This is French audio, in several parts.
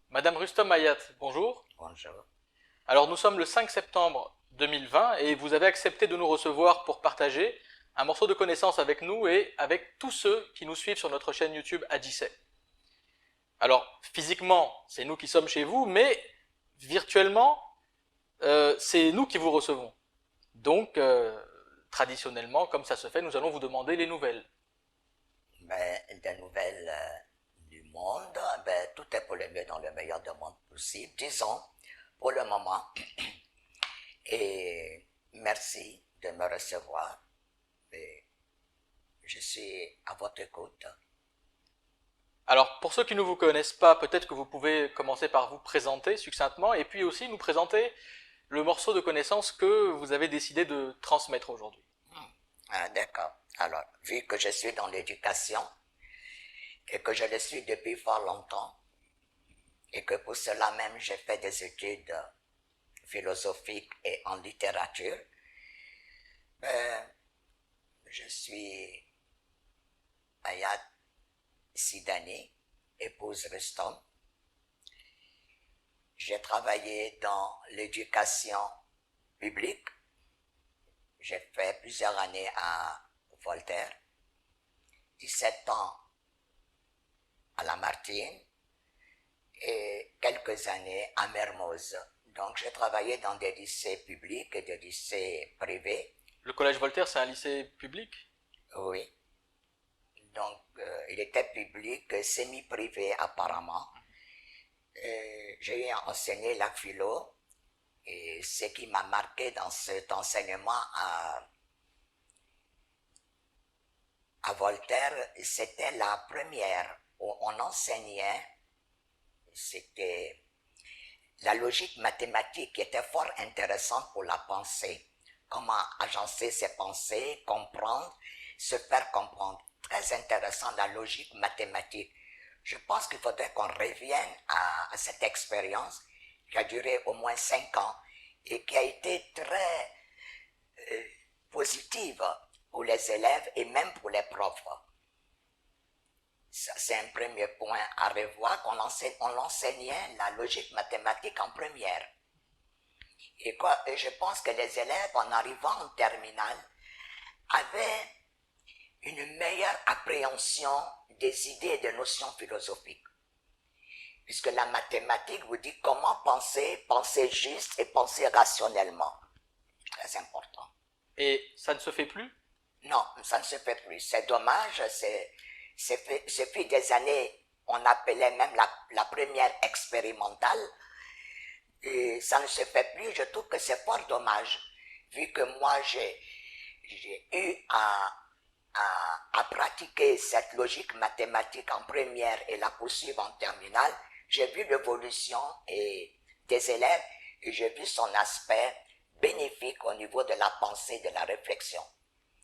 Madame Rustom Hayat, bonjour. Bonjour. Alors nous sommes le 5 septembre 2020 et vous avez accepté de nous recevoir pour partager un morceau de connaissance avec nous et avec tous ceux qui nous suivent sur notre chaîne YouTube Adjissé. Alors physiquement, c'est nous qui sommes chez vous, mais virtuellement, c'est nous qui vous recevons. Donc, traditionnellement, comme ça se fait, nous allons vous demander les nouvelles. Des nouvelles du monde, tout est pour le mieux dans le meilleur des mondes possible, disons, pour le moment. Et merci de me recevoir. Et je suis à votre écoute. Alors, pour ceux qui ne vous connaissent pas, peut-être que vous pouvez commencer par vous présenter succinctement et puis aussi nous présenter le morceau de connaissance que vous avez décidé de transmettre aujourd'hui. D'accord. Alors, vu que je suis dans l'éducation et que je le suis depuis fort longtemps et que pour cela même j'ai fait des études philosophiques et en littérature, je suis Hayat Sidani, épouse Rustom. J'ai travaillé dans l'éducation publique. J'ai fait plusieurs années à Voltaire, 17 ans à Lamartine et quelques années à Mermoz. Donc j'ai travaillé dans des lycées publics et des lycées privés. Le collège Voltaire, c'est un lycée public? Oui. Donc il était public, semi-privé apparemment. J'ai enseigné la philo et ce qui m'a marqué dans cet enseignement à Voltaire, c'était la première où on enseignait, c'était la logique mathématique qui était fort intéressante pour la pensée. Comment agencer ses pensées, comprendre, se faire comprendre. Très intéressant la logique mathématique. Je pense qu'il faudrait qu'on revienne à cette expérience qui a duré au moins 5 ans et qui a été très positive pour les élèves et même pour les profs. Ça, c'est un premier point à revoir, on l'enseignait la logique mathématique en première. Et je pense que les élèves, en arrivant en terminale, avaient une meilleure appréhension des idées et des notions philosophiques. Puisque la mathématique vous dit comment penser juste et penser rationnellement. Très important. Et ça ne se fait plus? Non, ça ne se fait plus. C'est dommage, depuis des années, on appelait même la première expérimentale, et ça ne se fait plus. Je trouve que c'est fort dommage, vu que moi j'ai eu à pratiquer cette logique mathématique en première et la poursuivre en terminale. J'ai vu l'évolution des élèves et j'ai vu son aspect bénéfique au niveau de la pensée, de la réflexion.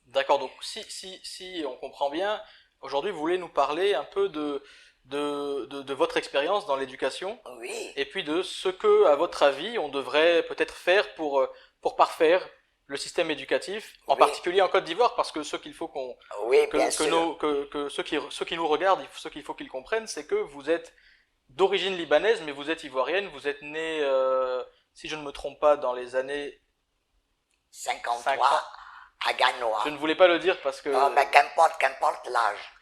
D'accord, donc si on comprend bien, aujourd'hui vous voulez nous parler un peu de votre expérience dans l'éducation. Oui. Et puis de ce que, à votre avis, on devrait peut-être faire pour parfaire le système éducatif, en particulier en Côte d'Ivoire, parce que ce qu'il faut qu'on ceux qui nous regardent, ce qu'il faut qu'ils comprennent, c'est que vous êtes d'origine libanaise, mais vous êtes ivoirienne, vous êtes né, si je ne me trompe pas, dans les années 53 à Gagnoa. Je ne voulais pas le dire parce que... Non, mais qu'importe l'âge.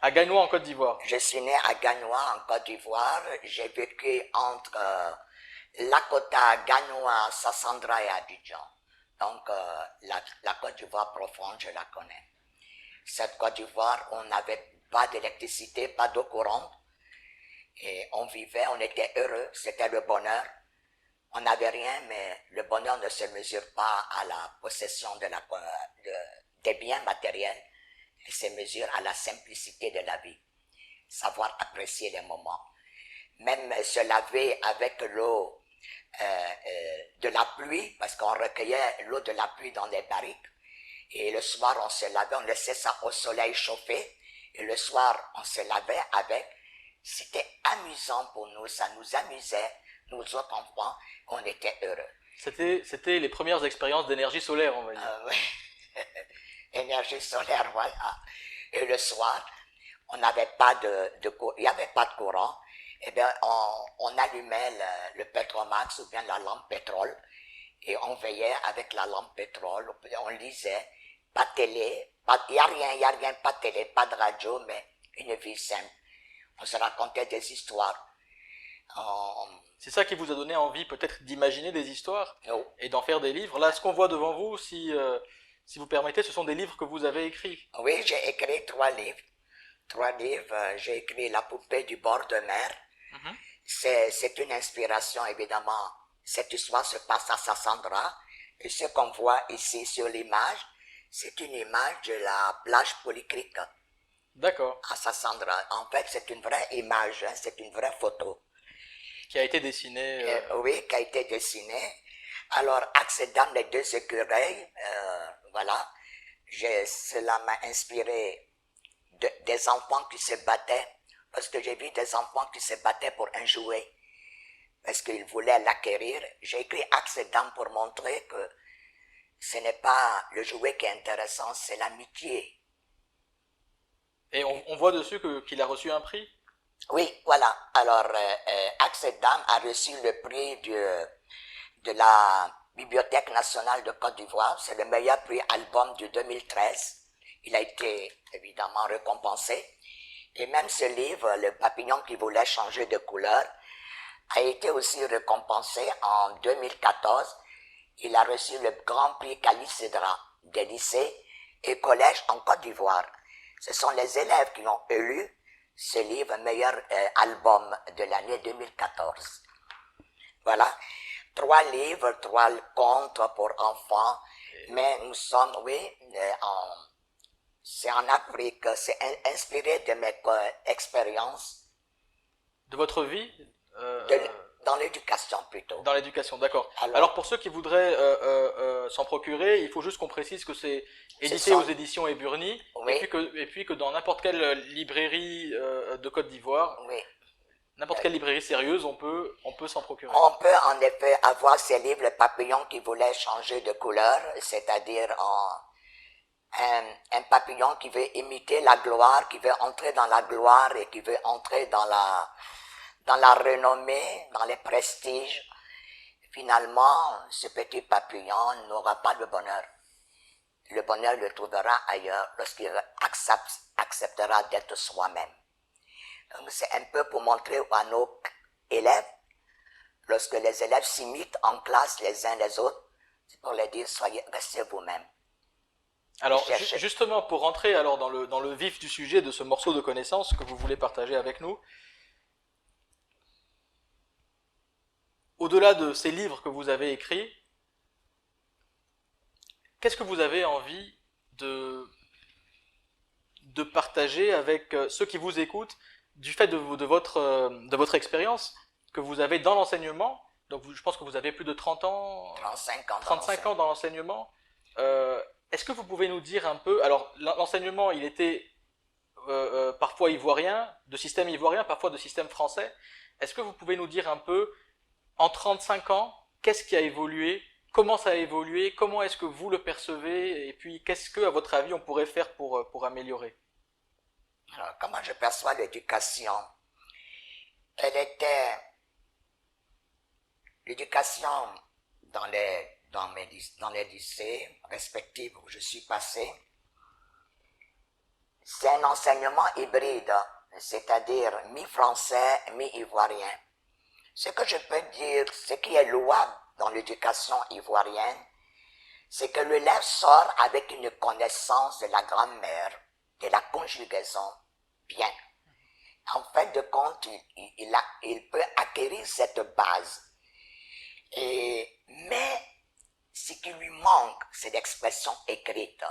À Gagnoa en Côte d'Ivoire. Je suis né à Gagnoa en Côte d'Ivoire. J'ai vécu entre Lakota, Gagnoa, Sassandra et Abidjan. Donc la Côte d'Ivoire profonde, je la connais. Cette Côte d'Ivoire, on n'avait pas d'électricité, pas d'eau courante. Et on vivait, on était heureux, c'était le bonheur. On n'avait rien, mais le bonheur ne se mesure pas à la possession des biens matériels. Il se mesure à la simplicité de la vie. Savoir apprécier les moments. Même se laver avec l'eau de la pluie, parce qu'on recueillait l'eau de la pluie dans des barriques. Et le soir, on se lavait, on laissait ça au soleil chauffer. Et le soir, on se lavait avec. C'était amusant pour nous, ça nous amusait. Nous autres enfants, on était heureux. C'était les premières expériences d'énergie solaire, on va dire. Oui. énergie solaire, voilà. Et le soir, on n'avait pas il n'y avait pas de courant. Eh bien, on allumait le Petromax ou bien la lampe pétrole et on veillait avec la lampe pétrole, on lisait, pas de télé, il n'y a rien, pas de télé, pas de radio, mais une vie simple. On se racontait des histoires. On, C'est ça qui vous a donné envie peut-être d'imaginer des histoires oh, et d'en faire des livres. Là, ce qu'on voit devant vous, si vous permettez, ce sont des livres que vous avez écrits. oui, j'ai écrit 3 livres. 3 livres, j'ai écrit La poupée du bord de mer. Mhm. C'est une inspiration, évidemment. Cette histoire se passe à Sassandra. Et ce qu'on voit ici sur l'image, c'est une image de la plage polycrique D'accord. à Sassandra. En fait, c'est une vraie image, hein, c'est une vraie photo. Qui a été dessiné. Oui, qui a été dessinée. Alors, Axe et Dame, les deux écureuils, voilà. Cela m'a inspiré des enfants qui se battaient, parce que j'ai vu des enfants qui se battaient pour un jouet, parce qu'ils voulaient l'acquérir. J'ai écrit Axe et Dame pour montrer que ce n'est pas le jouet qui est intéressant, c'est l'amitié. Et on voit dessus qu'il a reçu un prix. Oui, voilà. Alors, Axe et Dame a reçu le prix de la Bibliothèque nationale de Côte d'Ivoire. C'est le meilleur prix album de 2013. Il a été évidemment récompensé. Et même ce livre, Le papillon qui voulait changer de couleur, a été aussi récompensé en 2014. Il a reçu le grand prix Calicidra des lycées et collèges en Côte d'Ivoire. Ce sont les élèves qui ont élu ce livre meilleur album de l'année 2014. Voilà. 3 livres, 3 contes pour enfants, mais nous sommes, oui, c'est en Afrique, c'est inspiré de mes expériences. De votre vie Dans l'éducation plutôt. Dans l'éducation, d'accord. Alors pour ceux qui voudraient s'en procurer, il faut juste qu'on précise que c'est édité aux éditions Eburny, oui. et puis que dans n'importe quelle librairie de Côte d'Ivoire, oui. N'importe quelle librairie sérieuse, on peut s'en procurer. On peut en effet avoir ces livres, Le papillon qui voulait changer de couleur, c'est-à-dire un papillon qui veut imiter la gloire, qui veut entrer dans la gloire et qui veut entrer dans la renommée, dans les prestiges. Finalement, ce petit papillon n'aura pas le bonheur. Le bonheur le trouvera ailleurs lorsqu'il acceptera d'être soi-même. Donc c'est un peu pour montrer à nos élèves, lorsque les élèves s'imitent en classe les uns les autres, c'est pour leur dire, restez vous-même. Alors justement, pour rentrer alors dans le vif du sujet de ce morceau de connaissance que vous voulez partager avec nous, au-delà de ces livres que vous avez écrits, qu'est-ce que vous avez envie de partager avec ceux qui vous écoutent du fait de votre expérience que vous avez dans l'enseignement? Donc je pense que vous avez plus de 30 ans, 35 ans dans l'enseignement. Est-ce que vous pouvez nous dire un peu, alors l'enseignement il était parfois ivoirien, de système ivoirien, parfois de système français. Est-ce que vous pouvez nous dire un peu, en 35 ans, qu'est-ce qui a évolué? Comment ça a évolué? Comment est-ce que vous le percevez? Et puis, qu'est-ce que, à votre avis, on pourrait faire pour améliorer? Alors, comment je perçois l'éducation? L'éducation dans les lycées respectifs où je suis passé, c'est un enseignement hybride, c'est-à-dire mi-français, mi-ivoirien. Ce que je peux dire, ce qui est louable dans l'éducation ivoirienne, c'est que l'élève sort avec une connaissance de la grammaire, de la conjugaison, bien. En fait de compte, il peut acquérir cette base. Mais ce qui lui manque, c'est l'expression écrite.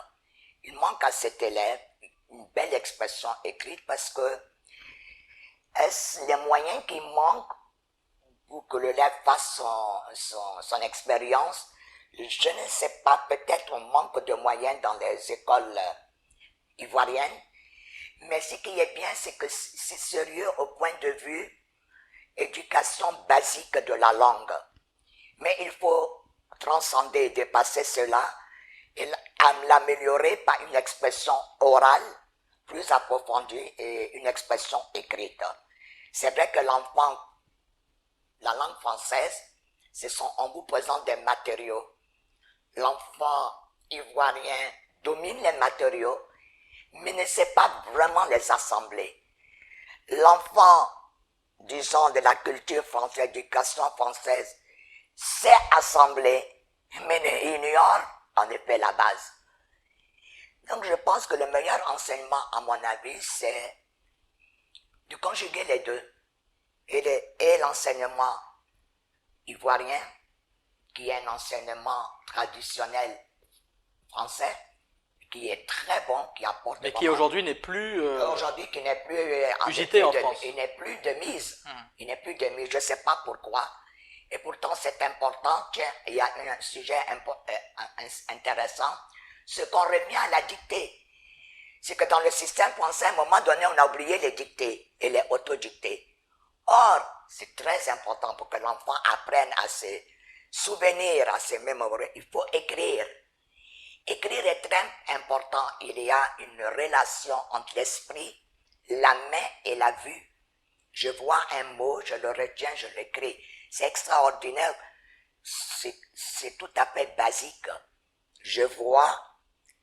Il manque à cet élève une belle expression écrite parce que est-ce les moyens qui manquent pour que l'élève fasse son expérience? Je ne sais pas, peut-être on manque de moyens dans les écoles ivoiriennes, mais ce qui est bien, c'est que c'est sérieux au point de vue éducation basique de la langue. Mais il faut transcender, dépasser cela et à l'améliorer par une expression orale plus approfondie et une expression écrite. C'est vrai que l'enfant, la langue française, on vous présente des matériaux. L'enfant ivoirien domine les matériaux, mais ne sait pas vraiment les assembler. L'enfant, disons, de la culture française, l'éducation française, sait assembler, mais ignore en effet la base. Donc je pense que le meilleur enseignement, à mon avis, c'est de conjuguer les deux. Et l'enseignement ivoirien, qui est un enseignement traditionnel français, qui est très bon, qui apporte... Mais qui aujourd'hui n'est plus... aujourd'hui, qui n'est plus... usité en France. Il n'est plus de mise. Il n'est plus de mise. Je ne sais pas pourquoi. Et pourtant, c'est important. Tiens, il y a un sujet intéressant. Ce qu'on revient à la dictée. C'est que dans le système français, à un moment donné, on a oublié les dictées et les autodictées. Or, c'est très important pour que l'enfant apprenne à se souvenir, à se mémoriser. Il faut écrire. Écrire est très important. Il y a une relation entre l'esprit, la main et la vue. Je vois un mot, je le retiens, je l'écris. C'est extraordinaire. C'est tout à fait basique. Je vois,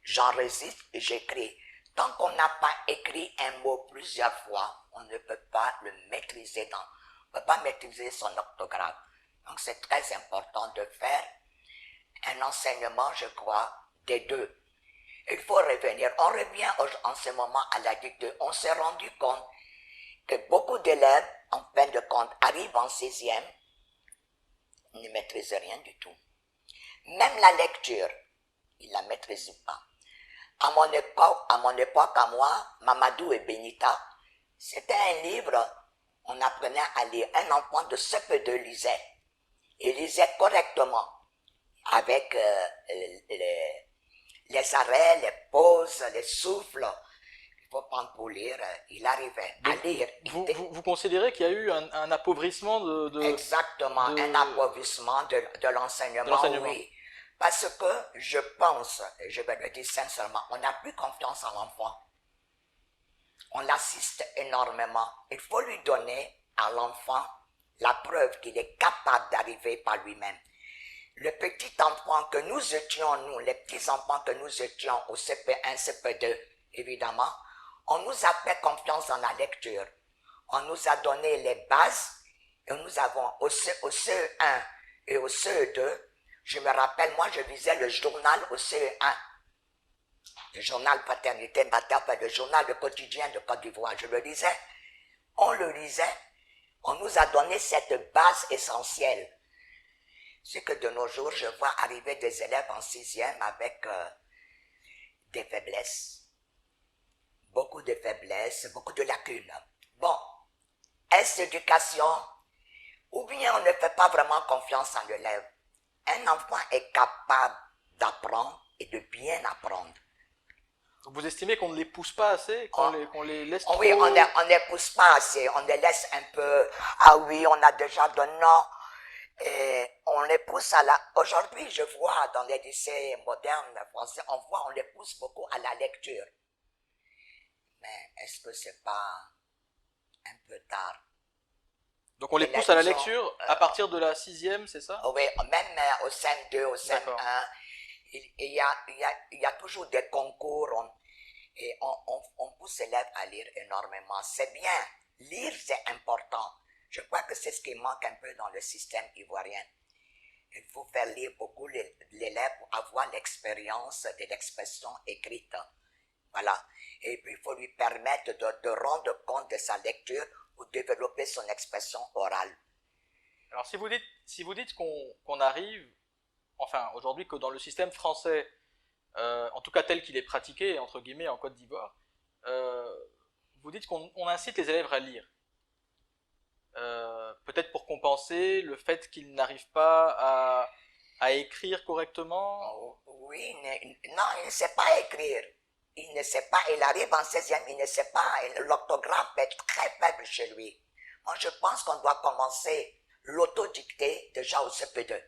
j'enregistre et j'écris. Tant qu'on n'a pas écrit un mot plusieurs fois, on ne peut pas le maîtriser. On ne peut pas maîtriser son orthographe. Donc c'est très important de faire un enseignement, je crois, des deux. Il faut revenir. On revient en ce moment à la dictée. On s'est rendu compte que beaucoup d'élèves, en fin de compte, arrivent en 6e, ne maîtrisent rien du tout. Même la lecture, ils ne la maîtrisent pas. À mon époque, à moi, Mamadou et Benita, c'était un livre, on apprenait à lire. Un enfant de CP2 lisait. Il lisait correctement, avec les arrêts, les pauses, les souffles. Il faut prendre pour lire. Il arrivait à lire. Vous considérez qu'il y a eu un appauvrissement Exactement, un appauvrissement de l'enseignement, oui. Parce que je pense, et je vais le dire sincèrement, on n'a plus confiance en l'enfant. On l'assiste énormément. Il faut lui donner à l'enfant la preuve qu'il est capable d'arriver par lui-même. Le petit enfant que nous étions, nous, les petits enfants que nous étions au CP1, CP2, évidemment, on nous a fait confiance dans la lecture. On nous a donné les bases et nous avons au CE1 et au CE2, je me rappelle, moi je lisais le journal au CE1, le journal Paternité Maternelle, le journal Le Quotidien de Côte d'Ivoire, je le lisais, on le lisait, on nous a donné cette base essentielle. C'est que de nos jours, je vois arriver des élèves en 6e avec des faiblesses. Beaucoup de faiblesses, beaucoup de lacunes. Bon, est-ce éducation? Ou bien on ne fait pas vraiment confiance en l'élève? Un enfant est capable d'apprendre et de bien apprendre. Vous estimez qu'on ne les pousse pas assez, qu'on les laisse trop... Oui, on ne les pousse pas assez, on les laisse un peu... Ah oui, on a déjà donné... Non. Et on les pousse à la... Aujourd'hui, je vois dans les lycées modernes français, on les pousse beaucoup à la lecture. Mais est-ce que c'est pas un peu tard? Donc on les pousse à la lecture à partir de la 6e, c'est ça? Oui, même au CM2, au CM1, il y a toujours des concours et on pousse les élèves à lire énormément. C'est bien, lire c'est important. Je crois que c'est ce qui manque un peu dans le système ivoirien. Il faut faire lire beaucoup l'élève pour avoir l'expérience de l'expression écrite. Voilà. Et puis, il faut lui permettre de rendre compte de sa lecture pour développer son expression orale. Alors, si vous dites qu'on arrive, enfin, aujourd'hui, que dans le système français, en tout cas tel qu'il est pratiqué, entre guillemets, en Côte d'Ivoire, vous dites qu'on incite les élèves à lire. Peut-être pour compenser le fait qu'ils n'arrivent pas à écrire correctement. Oui, non, il ne sait pas écrire. Il ne sait pas, il arrive en 16e, il ne sait pas, l'orthographe est très faible chez lui. Moi, je pense qu'on doit commencer l'autodictée déjà au CP2.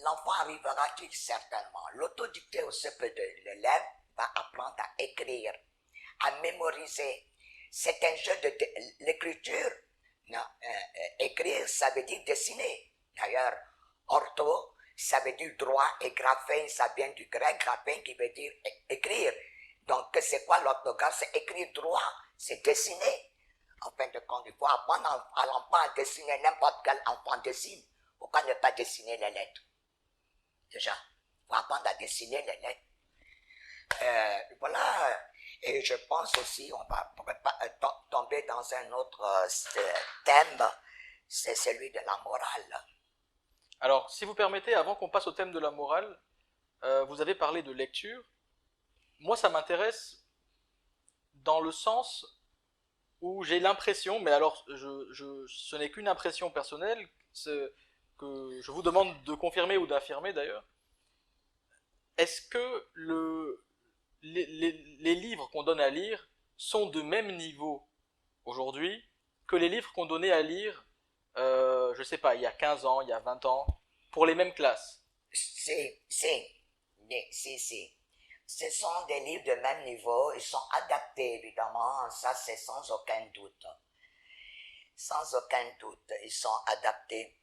l'enfant arrivera-t-il certainement? L'autodicté aussi peut de l'élève va apprendre à écrire, à mémoriser. C'est un jeu de l'écriture. Écrire, ça veut dire dessiner. D'ailleurs, ortho, ça veut dire droit, et graphein, ça vient du grec, graphein qui veut dire écrire. Donc, c'est quoi l'orthographe? C'est écrire droit, c'est dessiner. En fin de compte, il faut apprendre à l'enfant à dessiner. N'importe quel enfant dessine. Pourquoi ne pas dessiner les lettres? Déjà, il faut apprendre à dessiner les lettres. Voilà, et je pense aussi, on va tomber dans un autre thème, c'est celui de la morale. Alors, si vous permettez, avant qu'on passe au thème de la morale, vous avez parlé de lecture. Moi, ça m'intéresse dans le sens où j'ai l'impression, mais alors ce n'est qu'une impression personnelle, que je vous demande de confirmer ou d'affirmer d'ailleurs. Est-ce que les livres qu'on donne à lire sont de même niveau aujourd'hui que les livres qu'on donnait à lire, je sais pas, il y a 15 ans, il y a 20 ans, pour les mêmes classes? Si. Ce sont des livres de même niveau, ils sont adaptés évidemment, ça c'est sans aucun doute. Sans aucun doute, ils sont adaptés.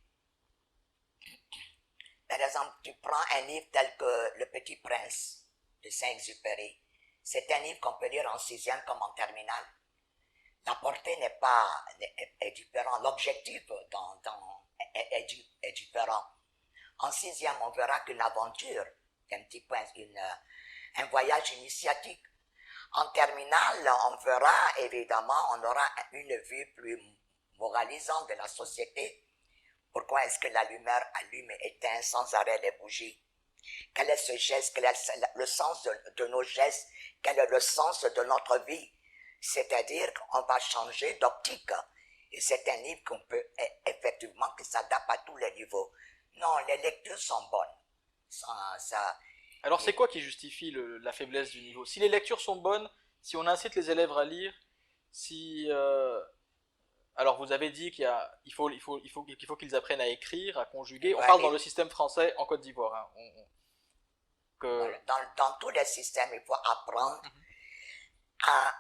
Par exemple, tu prends un livre tel que Le Petit Prince de Saint-Exupéry. C'est un livre qu'on peut lire en 6e comme en terminale. La portée est différente, l'objectif est différent. En 6e, on verra qu'une aventure, un petit point, un voyage initiatique. En terminale, on verra évidemment, on aura une vue plus moralisante de la société. Pourquoi est-ce que la lumière allume et éteint sans arrêt les bougies? Quel est ce geste? Quel est le sens de nos gestes? Quel est le sens de notre vie? C'est-à-dire qu'on va changer d'optique. Et c'est un livre qu'on peut effectivement qui s'adapte à tous les niveaux. Non, les lectures sont bonnes. Alors c'est quoi qui justifie la faiblesse du niveau? Si les lectures sont bonnes, si on incite les élèves à lire, si alors vous avez dit qu'il faut qu'ils apprennent à écrire, à conjuguer. On parle dans le système français en Côte d'Ivoire. Hein. Voilà. Dans tous les systèmes, il faut apprendre à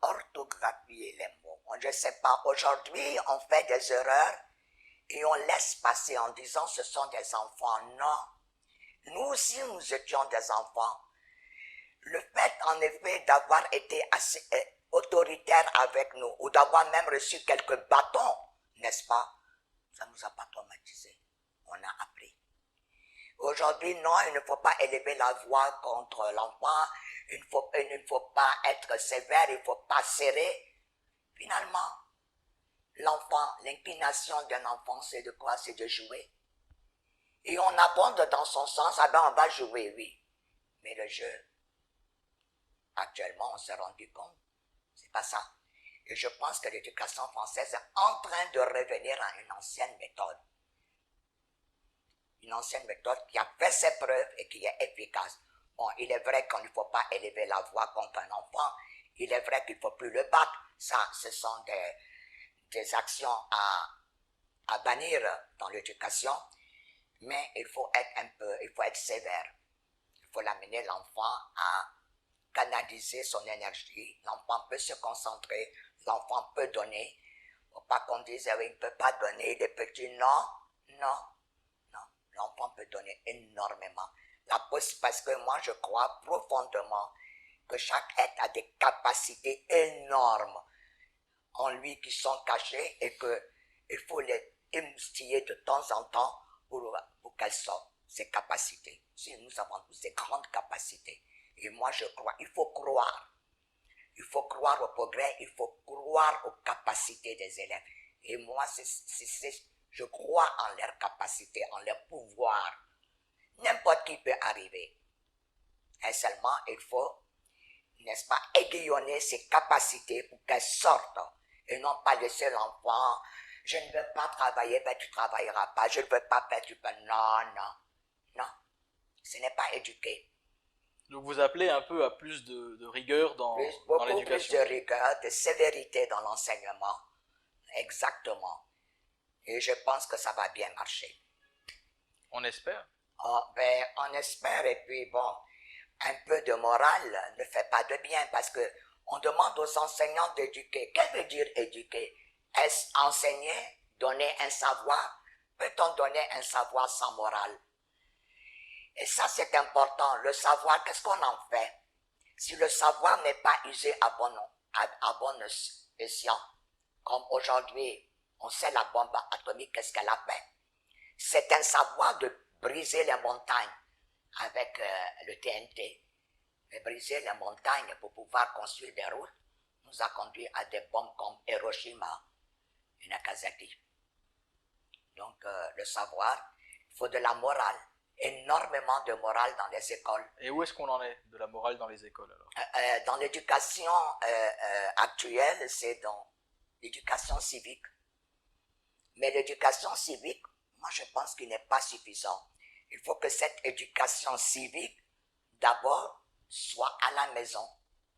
orthographier les mots. Je ne sais pas, aujourd'hui, on fait des erreurs et on laisse passer en disant ce sont des enfants. Non. Nous aussi, nous étions des enfants. Le fait, en effet, d'avoir été assez autoritaire avec nous, ou d'avoir même reçu quelques bâtons, n'est-ce pas? Ça ne nous a pas traumatisés. On a appris. Aujourd'hui, non, il ne faut pas élever la voix contre l'enfant, il ne faut pas être sévère, il ne faut pas serrer. Finalement, l'enfant, l'inclination d'un enfant, c'est de quoi? C'est de jouer. Et on abonde dans son sens, ah ben on va jouer, oui. Mais le jeu, actuellement, on s'est rendu compte, c'est pas ça. Et je pense que l'éducation française est en train de revenir à une ancienne méthode. Une ancienne méthode qui a fait ses preuves et qui est efficace. Bon, il est vrai qu'il ne faut pas élever la voix contre un enfant. Il est vrai qu'il ne faut plus le battre. Ça, ce sont des actions à bannir dans l'éducation. Mais il faut être sévère. Il faut l'amener l'enfant à canaliser son énergie. L'enfant peut se concentrer. L'enfant peut donner. Il ne faut pas qu'on dise, il ne peut pas donner. Il est petit. Non. L'enfant peut donner énormément. Parce que moi, je crois profondément que chaque être a des capacités énormes en lui qui sont cachées et qu'il faut les émoustiller de temps en temps pour qu'elles sortent, ces capacités. Si nous avons tous ces grandes capacités. Et moi, je crois, il faut croire. Il faut croire au progrès, il faut croire aux capacités des élèves. Et moi, je crois en leurs capacités, en leur pouvoir. N'importe qui peut arriver. Et seulement, il faut, n'est-ce pas, aiguillonner ses capacités pour qu'elles sortent. Et non pas laisser l'enfant, je ne veux pas travailler, ben tu ne travailleras pas. Je ne veux pas faire, tu peux. Non. Ce n'est pas éduqué. Donc vous appelez un peu à plus de rigueur dans l'éducation. Beaucoup plus de rigueur, de sévérité dans l'enseignement. Exactement. Et je pense que ça va bien marcher. On espère. Ah, ben, on espère, et puis bon, un peu de morale ne fait pas de bien parce que on demande aux enseignants d'éduquer. Qu'est-ce que veut dire éduquer? Est-ce enseigner, donner un savoir? Peut-on donner un savoir sans morale? Et ça, c'est important. Le savoir, qu'est-ce qu'on en fait? Si le savoir n'est pas usé à bon escient, comme aujourd'hui, on sait la bombe atomique, qu'est-ce qu'elle a fait? C'est un savoir de briser les montagnes avec le TNT. Mais briser les montagnes pour pouvoir construire des routes nous a conduit à des bombes comme Hiroshima et Nagasaki. Donc le savoir, il faut de la morale, énormément de morale dans les écoles. Et où est-ce qu'on en est de la morale dans les écoles alors? Dans l'éducation actuelle, c'est dans l'éducation civique. Mais l'éducation civique, moi je pense qu'il n'est pas suffisant. Il faut que cette éducation civique, d'abord, soit à la maison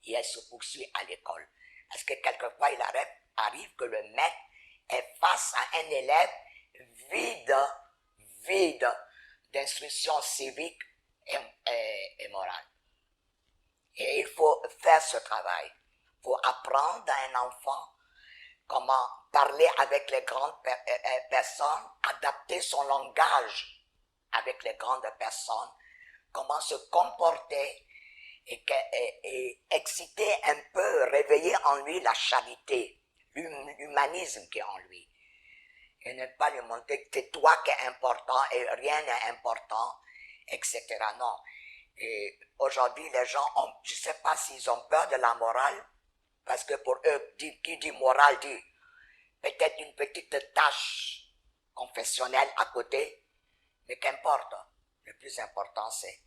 et elle se poursuit à l'école. Parce que quelquefois, il arrive que le maître est face à un élève vide d'instruction civique et morale. Et il faut faire ce travail. Il faut apprendre à un enfant comment parler avec les grandes personnes, adapter son langage avec les grandes personnes, comment se comporter et exciter un peu, réveiller en lui la charité, l'humanisme qui est en lui. Et ne pas lui montrer que c'est toi qui es important et rien n'est important, etc. Non. Et aujourd'hui, les gens ont, je ne sais pas s'ils ont peur de la morale, parce que pour eux, qui dit morale dit peut-être une petite tâche confessionnelle à côté, mais qu'importe. Le plus important, c'est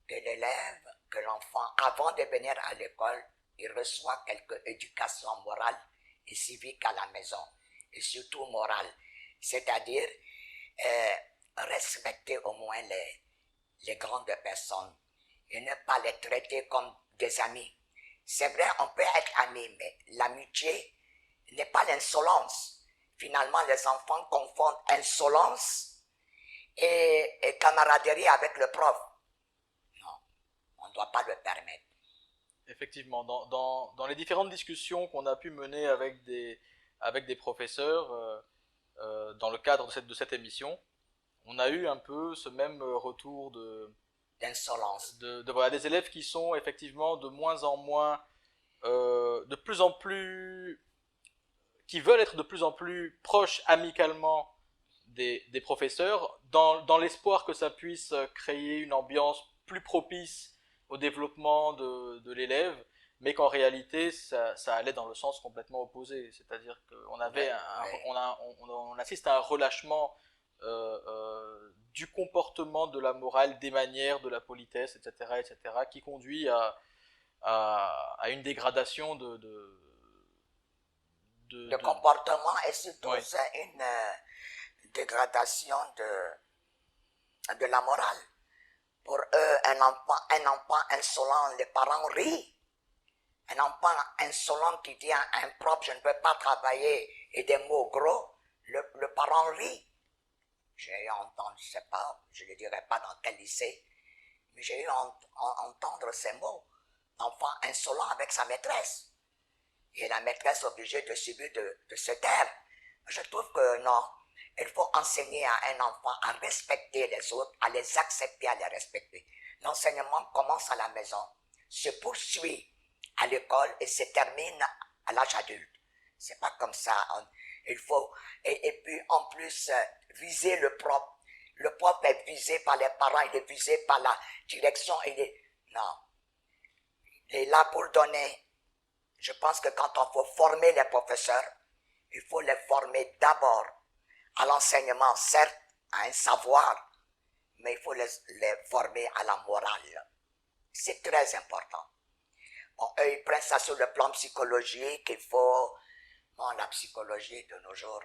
que l'élève, que l'enfant, avant de venir à l'école, il reçoit quelque éducation morale et civique à la maison, et surtout morale. C'est-à-dire respecter au moins les grandes personnes et ne pas les traiter comme des amis. C'est vrai, on peut être amis, mais l'amitié n'est pas l'insolence. Finalement, les enfants confondent insolence et camaraderie avec le prof. Non, on ne doit pas le permettre. Effectivement, dans les différentes discussions qu'on a pu mener avec des professeurs dans le cadre de cette émission, on a eu un peu ce même retour D'insolence. voilà, des élèves qui sont effectivement de moins en moins, de plus en plus, qui veulent être de plus en plus proches amicalement des professeurs, dans l'espoir que ça puisse créer une ambiance plus propice au développement de l'élève, mais qu'en réalité, ça allait dans le sens complètement opposé. C'est-à-dire qu'on avait on assiste à un relâchement du comportement, de la morale, des manières, de la politesse, etc., etc., qui conduit à une dégradation de comportement et surtout ouais. c'est une dégradation de la morale. Pour eux, un enfant insolent, les parents rient. Un enfant insolent qui dit à un prof, je ne peux pas travailler, et des mots gros, le parent rit. J'ai eu entendu, je ne sais pas, je ne dirai pas dans quel lycée, mais j'ai eu entendre ces mots. L'enfant insolent avec sa maîtresse. Et la maîtresse obligée de subir de se taire. Je trouve que non, il faut enseigner à un enfant à respecter les autres, à les accepter, à les respecter. L'enseignement commence à la maison, se poursuit à l'école et se termine à l'âge adulte. C'est pas comme ça. Il faut, et puis en plus, viser le prof. Le prof est visé par les parents, il est visé par la direction, non. Il est là pour donner. Je pense que quand on faut former les professeurs, il faut les former d'abord à l'enseignement, certes, à un savoir, mais il faut les former à la morale. C'est très important. Bon, eux, ils prennent ça sur le plan psychologique, il faut... Bon, la psychologie de nos jours,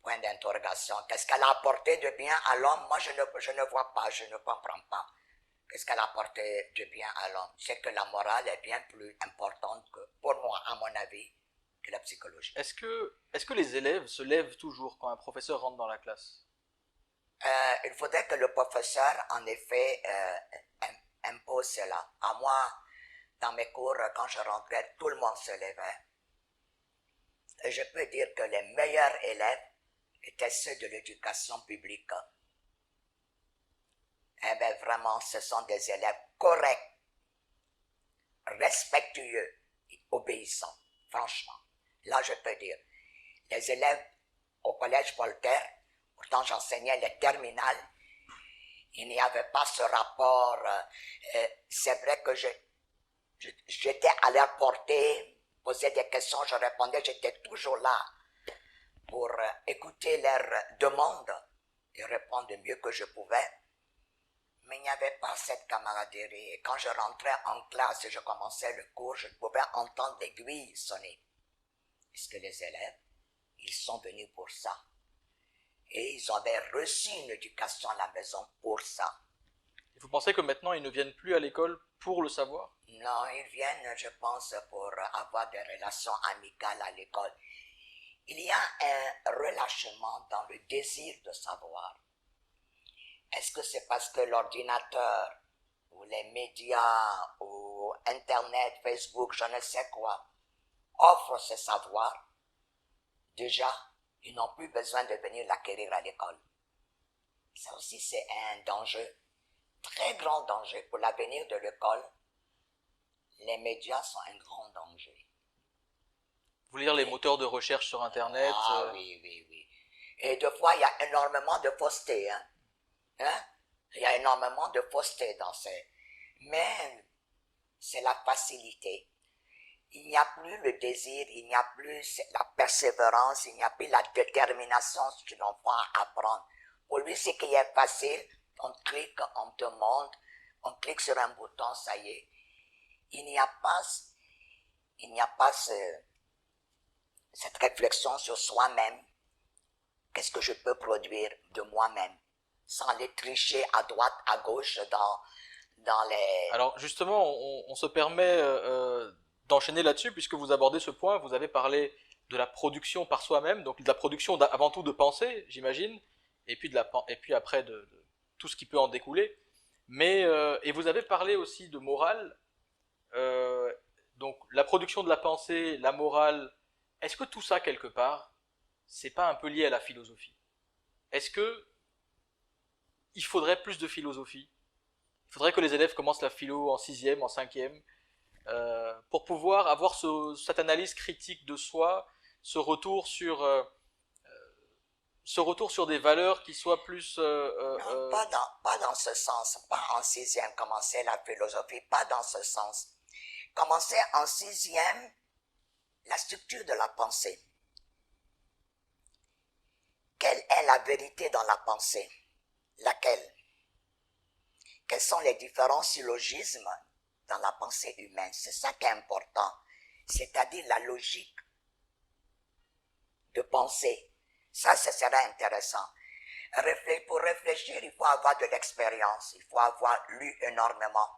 point d'interrogation. Qu'est-ce qu'elle a apporté de bien à l'homme? Moi, je ne vois pas, je ne comprends pas. Qu'est-ce qu'elle a apporté de bien à l'homme? C'est que la morale est bien plus importante que, pour moi, à mon avis, que la psychologie. Est-ce que les élèves se lèvent toujours quand un professeur rentre dans la classe? Il faudrait que le professeur, en effet, impose cela. À moi, dans mes cours, quand je rentrais, tout le monde se levait. Et je peux dire que les meilleurs élèves étaient ceux de l'éducation publique. Eh bien, vraiment, ce sont des élèves corrects, respectueux, obéissants, franchement. Là, je peux dire, les élèves au collège Voltaire, pourtant j'enseignais les terminales, il n'y avait pas ce rapport. C'est vrai que j'étais à leur portée, posais des questions, je répondais, j'étais toujours là pour écouter leurs demandes et répondre du mieux que je pouvais. Mais il n'y avait pas cette camaraderie. Et quand je rentrais en classe et je commençais le cours, je pouvais entendre l'aiguille sonner. Puisque les élèves, ils sont venus pour ça. Et ils avaient reçu une éducation à la maison pour ça. Et vous pensez que maintenant ils ne viennent plus à l'école pour le savoir? Non, ils viennent, je pense, pour avoir des relations amicales à l'école. Il y a un relâchement dans le désir de savoir. Est-ce que c'est parce que l'ordinateur, ou les médias, ou Internet, Facebook, je ne sais quoi, offrent ce savoir? Déjà, ils n'ont plus besoin de venir l'acquérir à l'école. Ça aussi, c'est un danger, très grand danger pour l'avenir de l'école. Les médias sont un grand danger. Vous lire les moteurs de recherche sur Internet? Oui. Et des fois, il y a énormément de fausseté. Il y a énormément de fausseté dans ces... Mais c'est la facilité. Il n'y a plus le désir, il n'y a plus la persévérance, il n'y a plus la détermination que l'enfant apprend. Pour lui, ce qui est facile, on clique, on demande, on clique sur un bouton, ça y est. Il n'y a pas cette réflexion sur soi-même. Qu'est-ce que je peux produire de moi-même sans aller tricher à droite, à gauche dans les... Alors justement, on se permet d'enchaîner là-dessus puisque vous abordez ce point. Vous avez parlé de la production par soi-même, donc de la production avant tout de pensée, j'imagine, et puis après de tout ce qui peut en découler. Mais et vous avez parlé aussi de morale. Euh, donc la production de la pensée, la morale. Est-ce que tout ça quelque part, c'est pas un peu lié à la philosophie? Est-ce que il faudrait plus de philosophie? Il faudrait que les élèves commencent la philo en sixième, en cinquième, pour pouvoir avoir cette analyse critique de soi, ce retour sur, euh, ce retour sur des valeurs qui soient plus... Non, pas dans ce sens, pas en sixième, commencer la philosophie, pas dans ce sens. Commencer en sixième, la structure de la pensée. Quelle est la vérité dans la pensée? Laquelle? Quels sont les différents syllogismes dans la pensée humaine? C'est ça qui est important, c'est-à-dire la logique de pensée. Ça, ce serait intéressant. Pour réfléchir, il faut avoir de l'expérience, il faut avoir lu énormément.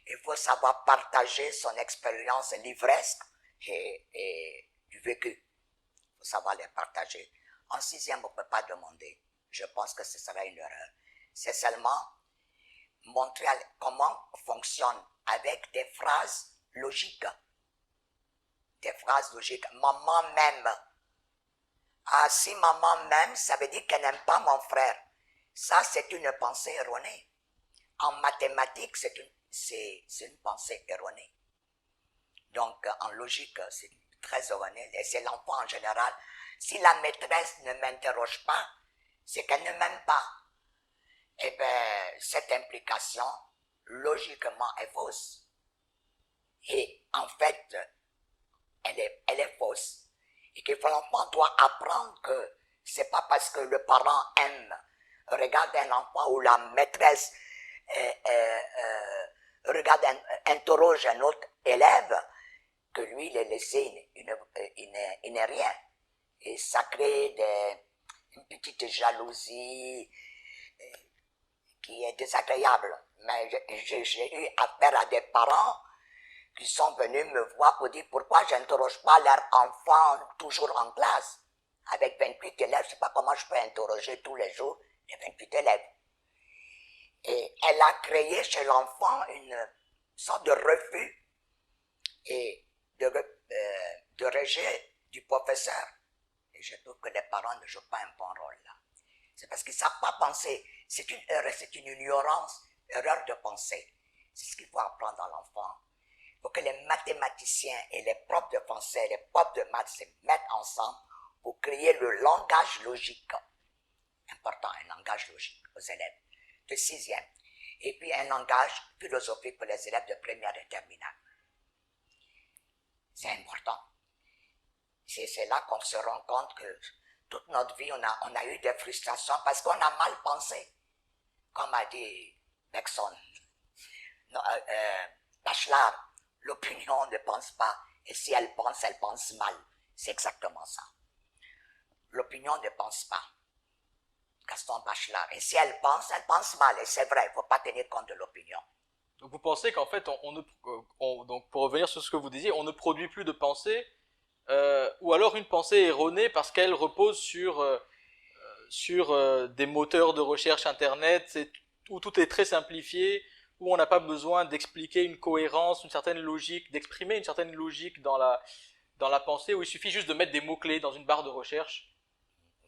Il faut savoir partager son expérience livresque et du vécu. Il faut savoir les partager. En sixième, on ne peut pas demander. Je pense que ce serait une erreur. C'est seulement montrer comment fonctionne avec des phrases logiques. Des phrases logiques. Maman m'aime. Ah, si maman m'aime, ça veut dire qu'elle n'aime pas mon frère. Ça, c'est une pensée erronée. En mathématiques, c'est une pensée erronée. Donc, en logique, c'est très erroné. Et c'est l'enfant en général. Si la maîtresse ne m'interroge pas, c'est qu'elle ne m'aime pas. Eh bien, cette implication, logiquement, est fausse. Et en fait, elle est fausse. Et que l'enfant doit apprendre que c'est pas parce que le parent aime, regarde un enfant ou la maîtresse interroge un autre élève, que lui, il est laissé, il n'est rien. Et ça crée une petite jalousie qui est désagréable. Mais j'ai eu affaire à des parents qui sont venus me voir pour dire pourquoi je n'interroge pas leur enfant toujours en classe. Avec 28 élèves, je ne sais pas comment je peux interroger tous les jours les 28 élèves. Et elle a créé chez l'enfant une sorte de refus et de rejet du professeur. Et je trouve que les parents ne jouent pas un bon rôle là. C'est parce qu'ils ne savent pas penser. C'est une erreur, c'est une ignorance, erreur de pensée. C'est ce qu'il faut apprendre à l'enfant. Il faut que les mathématiciens et les profs de français, les profs de maths se mettent ensemble pour créer le langage logique. Important, un langage logique aux élèves de 6e. Et puis un langage philosophique pour les élèves de première et terminale. C'est important. C'est là qu'on se rend compte que toute notre vie, on a eu des frustrations parce qu'on a mal pensé. Comme a dit Bergson, Bachelard, l'opinion ne pense pas, et si elle pense mal. C'est exactement ça. L'opinion ne pense pas. Gaston Bachelard. Et si elle pense mal. Et c'est vrai, il ne faut pas tenir compte de l'opinion. Donc vous pensez qu'en fait, donc pour revenir sur ce que vous disiez, on ne produit plus de pensée, ou alors une pensée erronée parce qu'elle repose sur des moteurs de recherche internet, où tout est très simplifié, où on n'a pas besoin d'expliquer une cohérence, une certaine logique, d'exprimer une certaine logique dans la pensée, où il suffit juste de mettre des mots-clés dans une barre de recherche.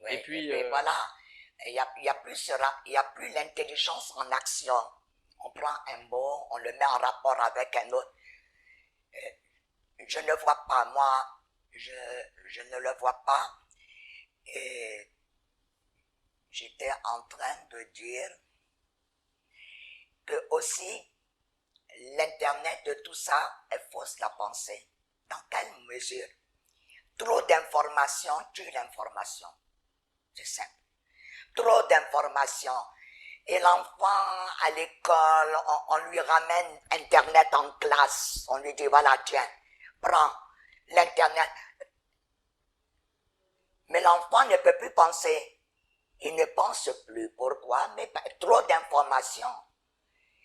Oui, Et puis, voilà, il n'y a plus l'intelligence en action. On prend un mot, on le met en rapport avec un autre. Je ne vois pas, moi, je ne le vois pas. Et j'étais en train de dire que aussi l'internet de tout ça fausse la pensée. Dans quelle mesure? Trop d'informations tue l'information. C'est simple. Trop d'informations. Et l'enfant à l'école, on lui ramène Internet en classe. On lui dit, voilà, tiens, prends l'Internet. Mais l'enfant ne peut plus penser. Il ne pense plus. Pourquoi? Mais trop d'informations.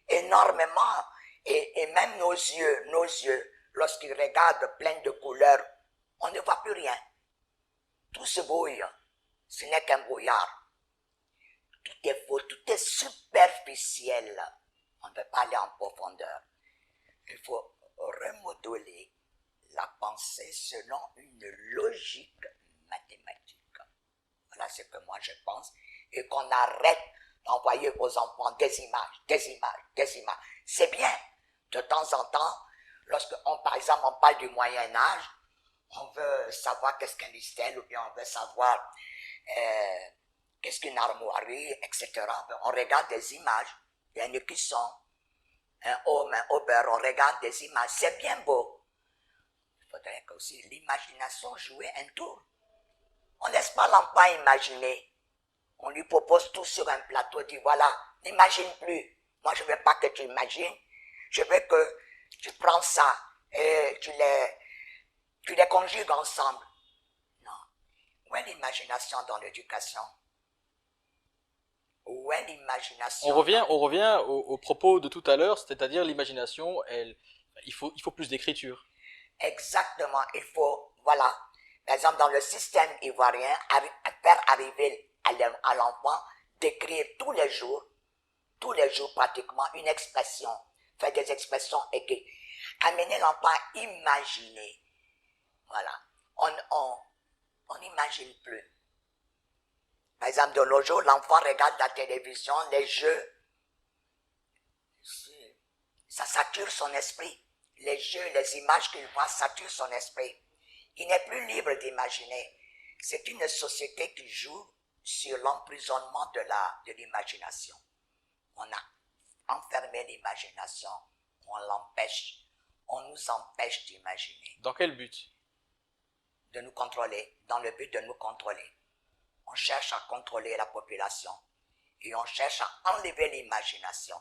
Énormément. Et même nos yeux, lorsqu'ils regardent plein de couleurs, on ne voit plus rien. Tout se brouille. Ce n'est qu'un brouillard. Tout est faux, tout est superficiel. On ne peut pas aller en profondeur. Il faut remodeler la pensée selon une logique mathématique. Voilà ce que moi je pense. Et qu'on arrête d'envoyer aux enfants des images. C'est bien. De temps en temps, par exemple, on parle du Moyen-Âge, on veut savoir qu'est-ce qu'un listel, ou bien on veut savoir qu'est-ce qu'une armoirie, etc. On regarde des images. Il y a une cuisson, un homme, un aubert, on regarde des images. C'est bien beau. Il faudrait que aussi l'imagination jouer un tour. On ne laisse pas l'enfant imaginer. On lui propose tout sur un plateau, dit voilà, n'imagine plus. Moi, je ne veux pas que tu imagines. Je veux que tu prends ça et tu les conjugues ensemble. Non. Où est l'imagination dans l'éducation? Où est l'imagination? on revient au propos de tout à l'heure, c'est-à-dire l'imagination, il faut plus d'écriture. Exactement, il faut, voilà. Par exemple, dans le système ivoirien, faire arriver à l'enfant d'écrire tous les jours pratiquement, une expression, faire des expressions écrites. Amener l'enfant à imaginer. Voilà. On n'imagine plus. Par exemple, de nos jours, l'enfant regarde la télévision, les jeux. Ça sature son esprit. Les jeux, les images qu'il voit saturent son esprit. Il n'est plus libre d'imaginer. C'est une société qui joue sur l'emprisonnement de l'imagination. On a enfermé l'imagination, on nous empêche d'imaginer. Dans quel but? De nous contrôler, dans le but de nous contrôler. On cherche à contrôler la population et on cherche à enlever l'imagination.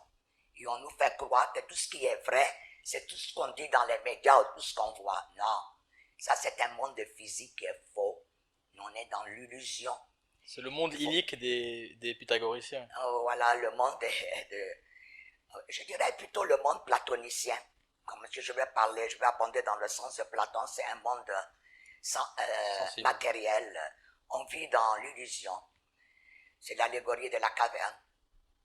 Et on nous fait croire que tout ce qui est vrai, c'est tout ce qu'on dit dans les médias ou tout ce qu'on voit. Non, ça c'est un monde de physique qui est faux. Nous, on est dans l'illusion. C'est le monde illique des pythagoriciens. Voilà, le monde je dirais plutôt le monde platonicien. Comme si je vais abonder dans le sens de Platon, c'est un monde matériel. On vit dans l'illusion. C'est l'allégorie de la caverne.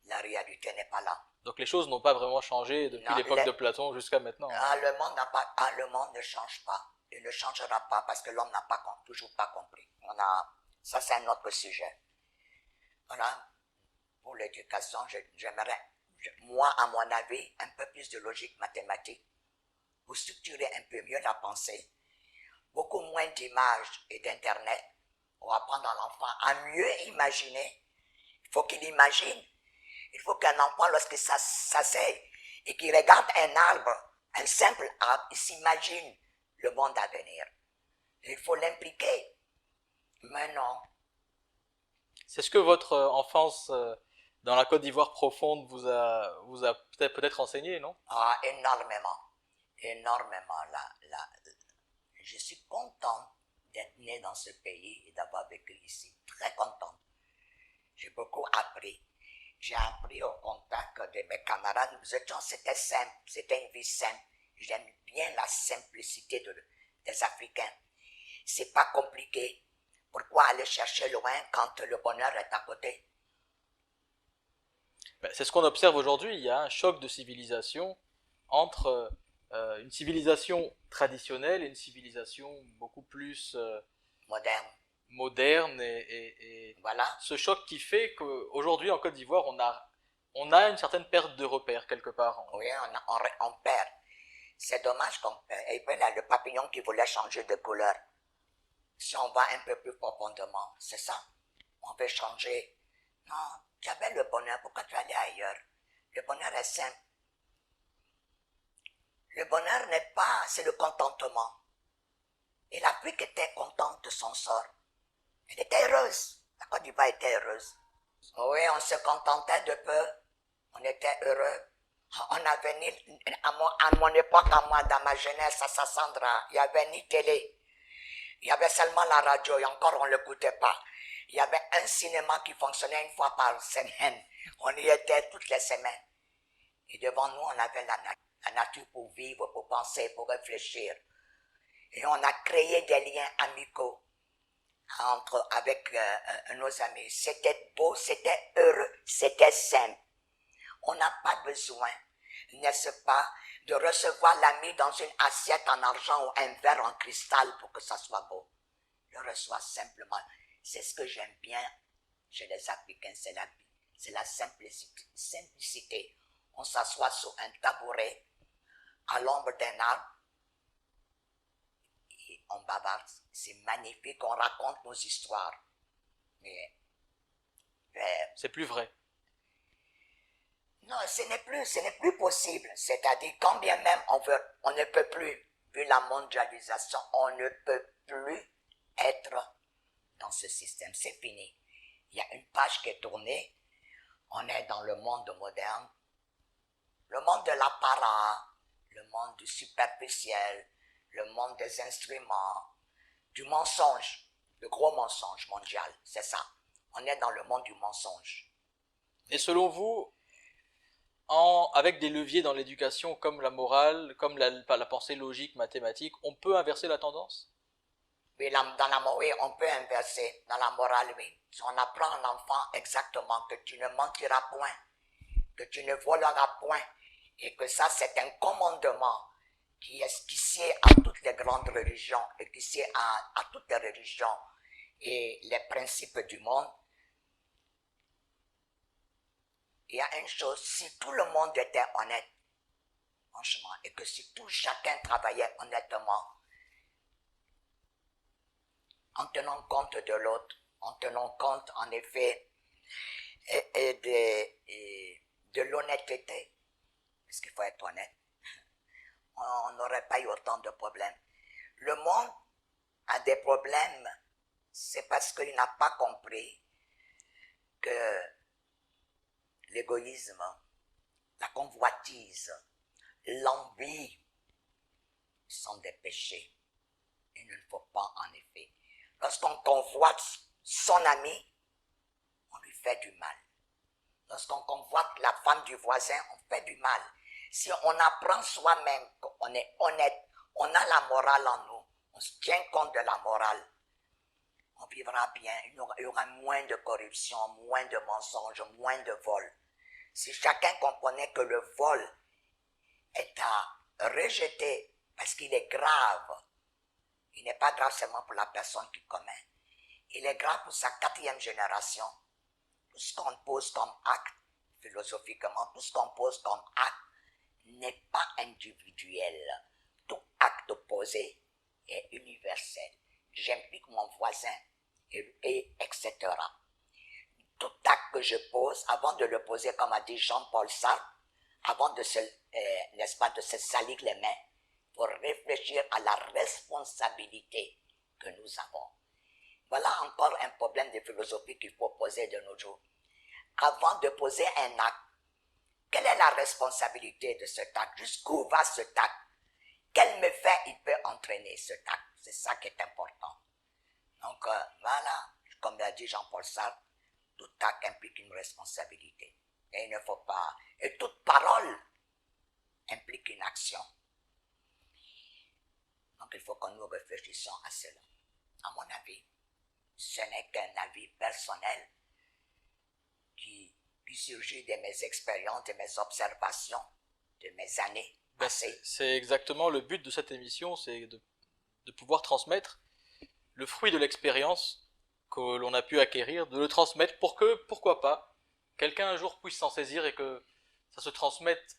La réalité n'est pas là. Donc les choses n'ont pas vraiment changé depuis l'époque de Platon jusqu'à maintenant. Le monde ne change pas. Il ne changera pas parce que l'homme n'a toujours pas compris. Ça, c'est un autre sujet. Voilà. Pour l'éducation, j'aimerais, moi, à mon avis, un peu plus de logique mathématique pour structurer un peu mieux la pensée. Beaucoup moins d'images et d'Internet pour apprendre à l'enfant à mieux imaginer. Il faut qu'il imagine. Il faut qu'un enfant, lorsqu'il s'asseye et qu'il regarde un arbre, un simple arbre, il s'imagine le monde à venir. Il faut l'impliquer. Mais non. C'est ce que votre enfance dans la Côte d'Ivoire profonde vous a peut-être enseigné, non? Ah, énormément. Énormément. Je suis content d'être né dans ce pays et d'avoir vécu ici. Très content. J'ai beaucoup appris. J'ai appris au contact de mes camarades. C'était simple, c'était une vie simple. J'aime bien la simplicité des Africains. C'est pas compliqué. Pourquoi aller chercher loin quand le bonheur est à côté? C'est ce qu'on observe aujourd'hui. Il y a un choc de civilisation entre une civilisation traditionnelle et une civilisation beaucoup plus moderne et voilà. Ce choc qui fait qu'aujourd'hui en Côte d'Ivoire on a une certaine perte de repères quelque part. Oui, on perd. C'est dommage qu'on perd. Et puis là, le papillon qui voulait changer de couleur. Si on va un peu plus profondément, c'est ça. On veut changer. Non, tu avais le bonheur, pourquoi tu allais ailleurs? Le bonheur est simple. Le bonheur n'est pas, c'est le contentement. Et l'Afrique était contente de son sort. Elle était heureuse. La Côte d'Ivoire était heureuse. Oui, on se contentait de peu. On était heureux. On avait ni, à mon époque, dans ma jeunesse, à Sassandra, il n'y avait ni télé. Il y avait seulement la radio et encore on ne l'écoutait pas. Il y avait un cinéma qui fonctionnait une fois par semaine. On y était toutes les semaines. Et devant nous, on avait la nature pour vivre, pour penser, pour réfléchir. Et on a créé des liens amicaux avec nos amis. C'était beau, c'était heureux, c'était simple. On n'a pas besoin, n'est-ce pas, de recevoir l'ami dans une assiette en argent ou un verre en cristal pour que ça soit beau. Je le reçois simplement. C'est ce que j'aime bien chez les Africains, c'est la simplicité. On s'assoit sur un tabouret à l'ombre d'un arbre et on bavarde. C'est magnifique, on raconte nos histoires. Mais c'est plus vrai. Non, ce n'est plus possible. C'est-à-dire, quand bien même on ne peut plus, vu la mondialisation, on ne peut plus être dans ce système. C'est fini. Il y a une page qui est tournée. On est dans le monde moderne. Le monde de l'apparat, le monde du superficiel, le monde des instruments, du mensonge, le gros mensonge mondial, c'est ça. On est dans le monde du mensonge. Et selon vous, avec des leviers dans l'éducation comme la morale, comme la pensée logique, mathématique, on peut inverser la tendance? Oui, oui, on peut inverser dans la morale, oui. Si on apprend à l'enfant exactement que tu ne mentiras point, que tu ne voleras point, et que ça c'est un commandement qui sied à toutes les grandes religions et qui sied à toutes les religions et les principes du monde. Il y a une chose, si tout le monde était honnête, franchement, et que si chacun travaillait honnêtement, en tenant compte de l'autre, en tenant compte en effet de l'honnêteté, parce qu'il faut être honnête, on n'aurait pas eu autant de problèmes. Le monde a des problèmes, c'est parce qu'il n'a pas compris que l'égoïsme, la convoitise, l'envie sont des péchés. Il ne faut pas en effet. Lorsqu'on convoite son ami, on lui fait du mal. Lorsqu'on convoite la femme du voisin, on fait du mal. Si on apprend soi-même qu'on est honnête, on a la morale en nous, on se tient compte de la morale, on vivra bien, il y aura moins de corruption, moins de mensonges, moins de vols. Si chacun comprenait que le vol est à rejeter parce qu'il est grave, il n'est pas grave seulement pour la personne qui commet, il est grave pour sa 4e génération. Tout ce qu'on pose comme acte, philosophiquement, tout ce qu'on pose comme acte n'est pas individuel. Tout acte posé est universel. J'implique mon voisin, et etc. Tout acte que je pose, avant de le poser, comme a dit Jean-Paul Sartre, avant de se, n'est-ce pas, de se salir les mains, pour réfléchir à la responsabilité que nous avons. Voilà encore un problème de philosophie qu'il faut poser de nos jours. Avant de poser un acte, quelle est la responsabilité de cet acte? Jusqu'où va cet acte? Quel méfait il peut entraîner cet acte? C'est ça qui est important. Donc voilà, comme l'a dit Jean-Paul Sartre, tout acte implique une responsabilité. Et il ne faut pas... Et toute parole implique une action. Donc il faut que nous réfléchissions à cela. À mon avis, ce n'est qu'un avis personnel qui surgit de mes expériences, de mes observations, de mes années passées. C'est exactement le but de cette émission, c'est de pouvoir transmettre le fruit de l'expérience que l'on a pu acquérir, de le transmettre pour que, pourquoi pas, quelqu'un un jour puisse s'en saisir et que ça se transmette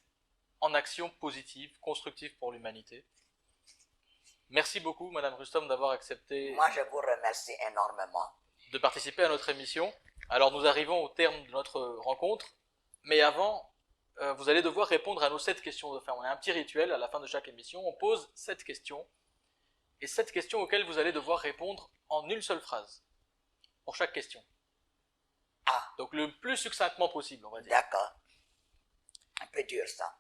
en action positive, constructive pour l'humanité. Merci beaucoup, Madame Rustom, d'avoir accepté. Moi, je vous remercie énormément de participer à notre émission. Alors, nous arrivons au terme de notre rencontre, mais avant, vous allez devoir répondre à nos 7 questions de fin. On a un petit rituel à la fin de chaque émission, on pose 7 questions, et 7 questions auxquelles vous allez devoir répondre en une seule phrase, pour chaque question. Ah. Donc le plus succinctement possible, on va dire. D'accord. Un peu dur ça.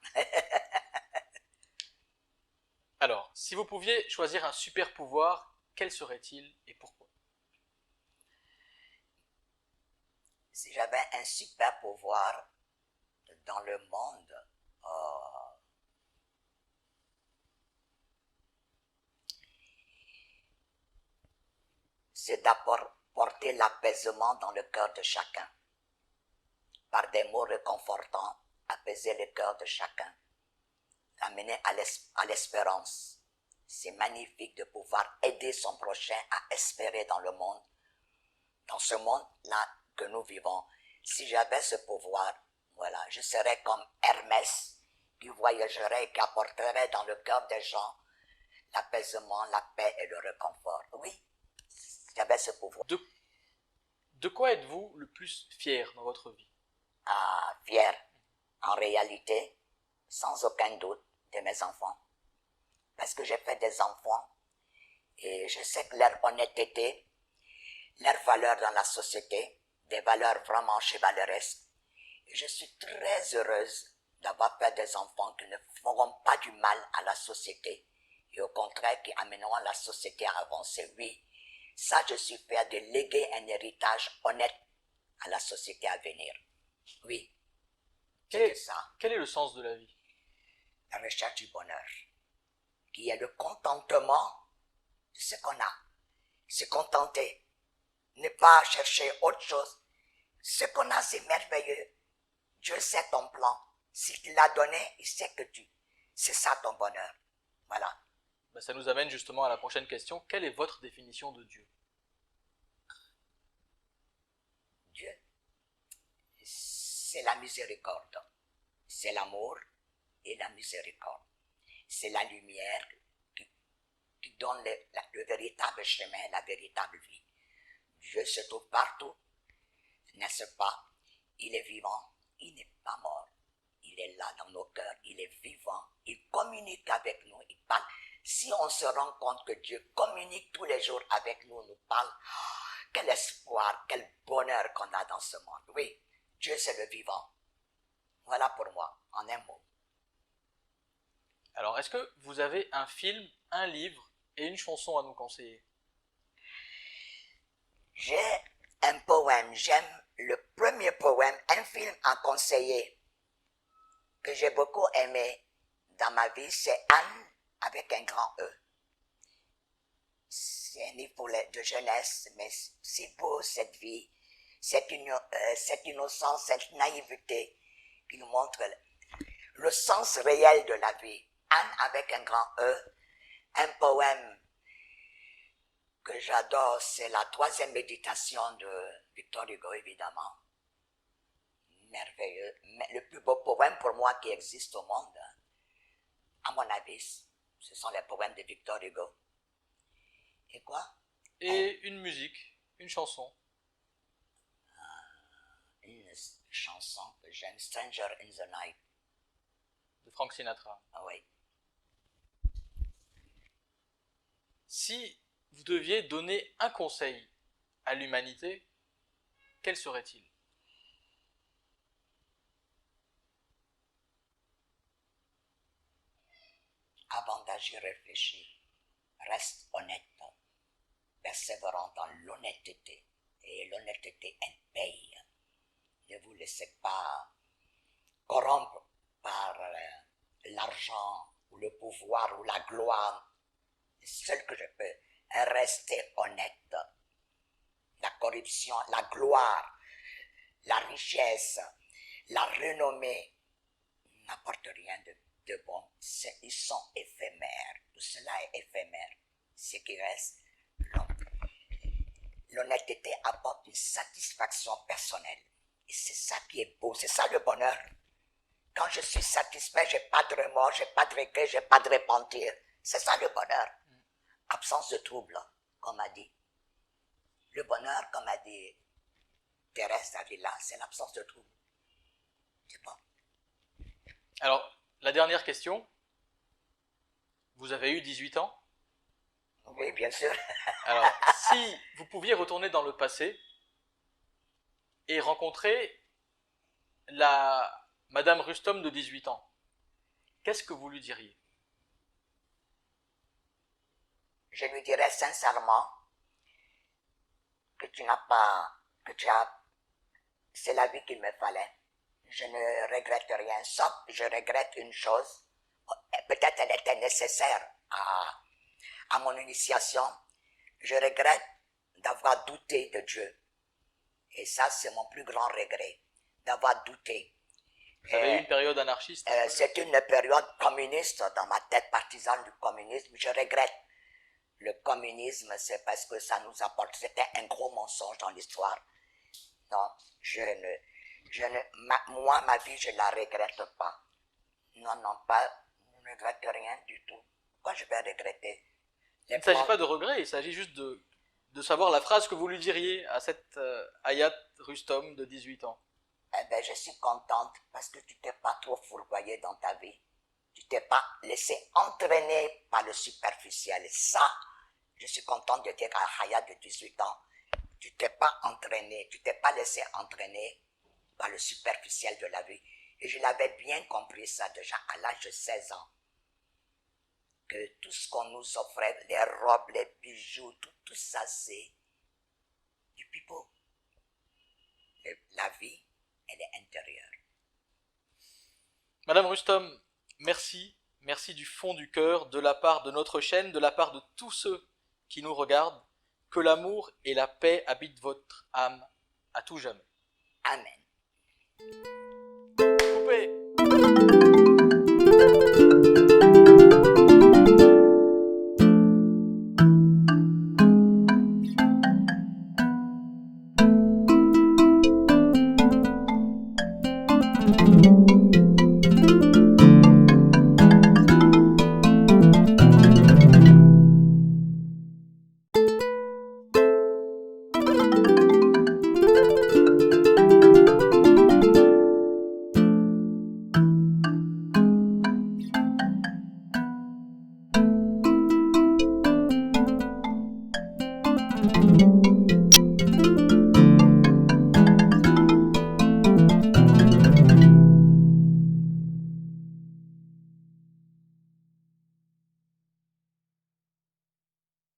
Alors, si vous pouviez choisir un super pouvoir, quel serait-il et pourquoi? Si j'avais un super pouvoir dans le monde, c'est d'abord porter l'apaisement dans le cœur de chacun. Par des mots réconfortants, apaiser le cœur de chacun. L'amener à l'espérance. C'est magnifique de pouvoir aider son prochain à espérer dans le monde. Dans ce monde-là que nous vivons, si j'avais ce pouvoir, voilà, je serais comme Hermès, qui voyagerait et qui apporterait dans le cœur des gens l'apaisement, la paix et le réconfort. Oui, j'avais ce pouvoir. De quoi êtes-vous le plus fier dans votre vie? Ah, fier. En réalité, sans aucun doute, de mes enfants. Parce que j'ai fait des enfants et je sais que leur honnêteté, leurs valeurs dans la société, des valeurs vraiment chevaleresques. Et je suis très heureuse d'avoir fait des enfants qui ne feront pas du mal à la société et au contraire qui amèneront la société à avancer. Oui, ça je suis fier de léguer un héritage honnête à la société à venir. Oui, c'est ça. Quel est le sens de la vie? La recherche du bonheur, qui est le contentement de ce qu'on a. Se contenter, ne pas chercher autre chose. Ce qu'on a, c'est merveilleux. Dieu sait ton plan. S'il te l'a donné, il sait que c'est ça ton bonheur. Voilà. Ben, ça nous amène justement à la prochaine question. Quelle est votre définition de Dieu? Dieu, c'est la miséricorde. C'est l'amour et la miséricorde. C'est la lumière qui donne le véritable chemin, la véritable vie. Dieu se trouve partout, n'est-ce pas? Il est vivant, il n'est pas mort. Il est là dans nos cœurs, il est vivant, il communique avec nous, il parle. Si on se rend compte que Dieu communique tous les jours avec nous, nous parle, quel espoir, quel bonheur qu'on a dans ce monde. Oui, Dieu c'est le vivant. Voilà pour moi, en un mot. Alors, est-ce que vous avez un film, un livre et une chanson à nous conseiller? J'ai un poème, j'aime le premier poème, un film à conseiller que j'ai beaucoup aimé dans ma vie, c'est Anne avec un grand E. C'est un livre de jeunesse, mais c'est beau cette vie, cette innocence, cette naïveté qui nous montre le sens réel de la vie. Anne avec un grand E, un poème que j'adore, c'est la 3e méditation de Victor Hugo, évidemment. Merveilleux, mais le plus beau poème pour moi qui existe au monde, à mon avis, ce sont les poèmes de Victor Hugo. Et quoi? Et une musique, une chanson. Une chanson que j'aime, Stranger in the Night. De Frank Sinatra. Ah oui. Si vous deviez donner un conseil à l'humanité, quel serait-il? Avant d'agir, réfléchis. Reste honnête. Persévérant dans l'honnêteté. Et l'honnêteté, elle paye. Ne vous laissez pas corrompre par l'argent, ou le pouvoir, ou la gloire. C'est seul que je peux. Rester honnête. La corruption, la gloire, la richesse, la renommée n'apportent rien de bon. Ils sont éphémères. Tout cela est éphémère. Ce qui reste, l'honnêteté apporte une satisfaction personnelle. Et c'est ça qui est beau, c'est ça le bonheur. Quand je suis satisfait, j'ai pas de remords, j'ai pas de regret, j'ai pas de repentir. C'est ça le bonheur. Absence de trouble, comme a dit. Le bonheur, comme a dit Thérèse d'Avila, c'est l'absence de trouble. C'est bon. Alors, la dernière question. Vous avez eu 18 ans? Oui, bien sûr. Alors, si vous pouviez retourner dans le passé et rencontrer la Madame Rustom de 18 ans, qu'est-ce que vous lui diriez? Je lui dirais sincèrement que c'est la vie qu'il me fallait. Je ne regrette rien, sauf je regrette une chose. Peut-être elle était nécessaire à mon initiation. Je regrette d'avoir douté de Dieu. Et ça, c'est mon plus grand regret, d'avoir douté. Vous avez eu une période anarchiste? C'est une période communiste, dans ma tête partisane du communisme. Je regrette. Le communisme, c'est parce que ça nous apporte. C'était un gros mensonge dans l'histoire. Non, moi, ma vie, je la regrette pas. Non, je ne regrette rien du tout. Pourquoi je vais regretter? Il ne s'agit pas de regret, il s'agit juste de savoir la phrase que vous lui diriez à cette Hayat Rustom de 18 ans. Eh bien, je suis contente parce que tu t'es pas trop fourvoyé dans ta vie. Tu t'es pas laissé entraîner par le superficiel. Et ça, je suis contente de dire à Hayat de 18 ans, tu t'es pas entraîné, tu t'es pas laissé entraîner par le superficiel de la vie. Et je l'avais bien compris ça déjà à l'âge de 16 ans. Que tout ce qu'on nous offrait, les robes, les bijoux, tout ça, c'est du pipeau. La vie, elle est intérieure. Madame Rustom, merci. Merci du fond du cœur, de la part de notre chaîne, de la part de tous ceux qui nous regardent. Que l'amour et la paix habitent votre âme à tout jamais. Amen.